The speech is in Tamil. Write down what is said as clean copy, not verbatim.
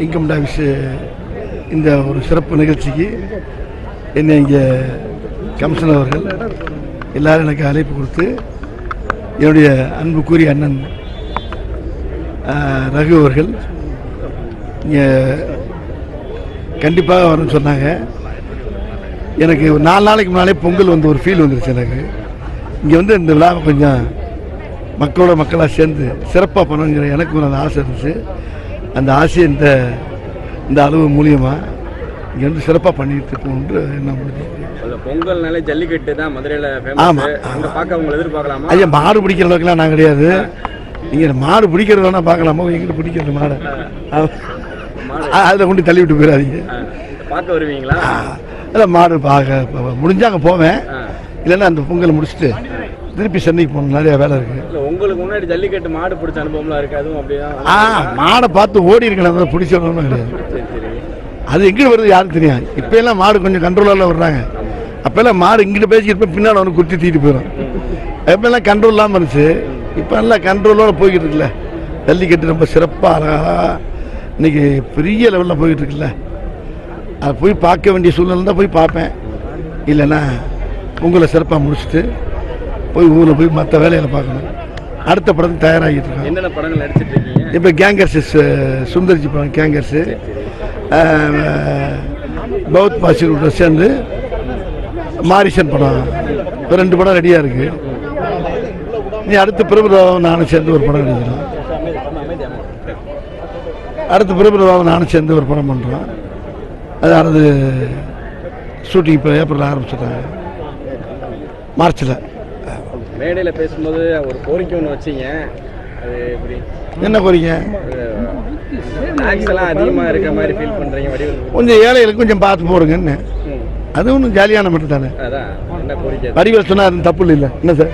இன்கம் டாக்ஸ் இந்த ஒரு சிறப்பு நிகழ்ச்சிக்கு என்னை இங்கே கமிஷனர் அவர்கள் எல்லாரும் எனக்கு அழைப்பு கொடுத்து என்னுடைய அன்புக்குரிய அண்ணன் ரகு அவர்கள் இங்கே கண்டிப்பாக வரும்னு சொன்னாங்க. எனக்கு ஒரு 4 நாளைக்கு முன்னாலே பொங்கல் வந்து ஒரு ஃபீல் வந்துருச்சு. எனக்கு இங்கே வந்து இந்த விழாவை கொஞ்சம் மக்களாக சேர்ந்து சிறப்பாக பண்ணணுங்கிற எனக்கு ஒரு ஆசை இருந்துச்சு. அந்த ஆசையை இந்த அளவு மூலியமாக இங்கே வந்து சிறப்பாக பண்ணிட்டு இருக்கணும்னு என்ன முடிஞ்சு. பொங்கல்னாலே ஜல்லிக்கட்டு தான் மதுரையில். ஆமாம், அங்கே பார்க்க உங்களை எதிர்பார்க்கலாமா? ஐயா, மாடு பிடிக்கிற அளவுக்குலாம் நான் கிடையாது. நீங்கள் மாடு பிடிக்கிறது வேணா பார்க்கலாமா? எங்கிட்ட பிடிக்கிறது மாடை அதில் கொண்டு தள்ளி விட்டு போயிடாதீங்க. பார்க்க வருவீங்களா? இல்லை, மாடு பார்க்க முடிஞ்சா அங்கே போவேன். இல்லைன்னா அந்த பொங்கலை முடிச்சுட்டு திருப்பி சென்னைக்கு போகணும். நிறைய வேலை இருக்குது. இல்லை, உங்களுக்கு முன்னாடி ஜல்லிக்கட்டு மாடு பிடிச்ச அனுபவம்லாம் இருக்குது. அதுவும் அப்படிதான் மாடை பார்த்து ஓடி இருக்கணும், பிடிச்சவனும் கிடையாது. அது எங்கே வருது யாருக்கு தெரியும். இப்போ எல்லாம் மாடு கொஞ்சம் கண்ட்ரோலாக வர்றாங்க. அப்போல்லாம் மாடு இங்கிட்ட பேசிக்கிட்டு பின்னால் அவனுக்கு குத்தி தீட்டு போயிடும். எப்போல்லாம் கண்ட்ரோல் இல்லாமல் இருந்துச்சு. இப்போ நல்லா கண்ட்ரோலோடு போய்கிட்டு இருக்குல்ல. ஜல்லிக்கட்டு ரொம்ப சிறப்பாக அழகாக இன்றைக்கி பெரிய லெவலில் போய்கிட்டு இருக்குல்ல. அதை போய் பார்க்க வேண்டிய சூழ்நிலை தான் போய் பார்ப்பேன். இல்லைன்னா உங்களை சிறப்பாக முடிச்சுட்டு போய் ஊரில் போய் மற்ற வேலையில் பார்க்கணும். அடுத்த படம் தயாராகிட்டு இருக்கோம். என்னென்ன படங்கள் நடிச்சிட்டு இருக்கீங்க? இப்போ கேங்கர்ஸு, சுந்தர்ஜி படம் கேங்கர்ஸு, பௌத் பாசிரோட சேர்ந்து மாரிசன் படம், இப்போ 2 படம் ரெடியாக இருக்குது. நீ அடுத்த பிரபுராவும் நானும் சேர்ந்து ஒரு படம் நடிக்கிறோம். அடுத்த பிரபுராவும் நானும் சேர்ந்து ஒரு படம் பண்ணுறோம். அதாவது ஷூட்டிங் இப்போ ஏப்ரல் ஆரம்பிச்சிட்டாங்க, மார்ச்சில். மேடையில் பேசும்போது ஒரு கோரிக்கை ஒன்று வச்சிங்க. அது எப்படி? என்ன கோரிக்கை? டாக்ஸ் எல்லாம் அதிகமாக இருக்க மாதிரி ஃபீல் பண்ணுறீங்க. கொஞ்சம் ஏழைகளுக்கு கொஞ்சம் பார்த்து போடுங்கன்னு. அது ஒன்றும் ஜாலியான மட்டும் தானே. அதான் என்ன கோரிக்கை? வடிவேல் சொன்னால் அது தப்பு இல்லை. என்ன சார்?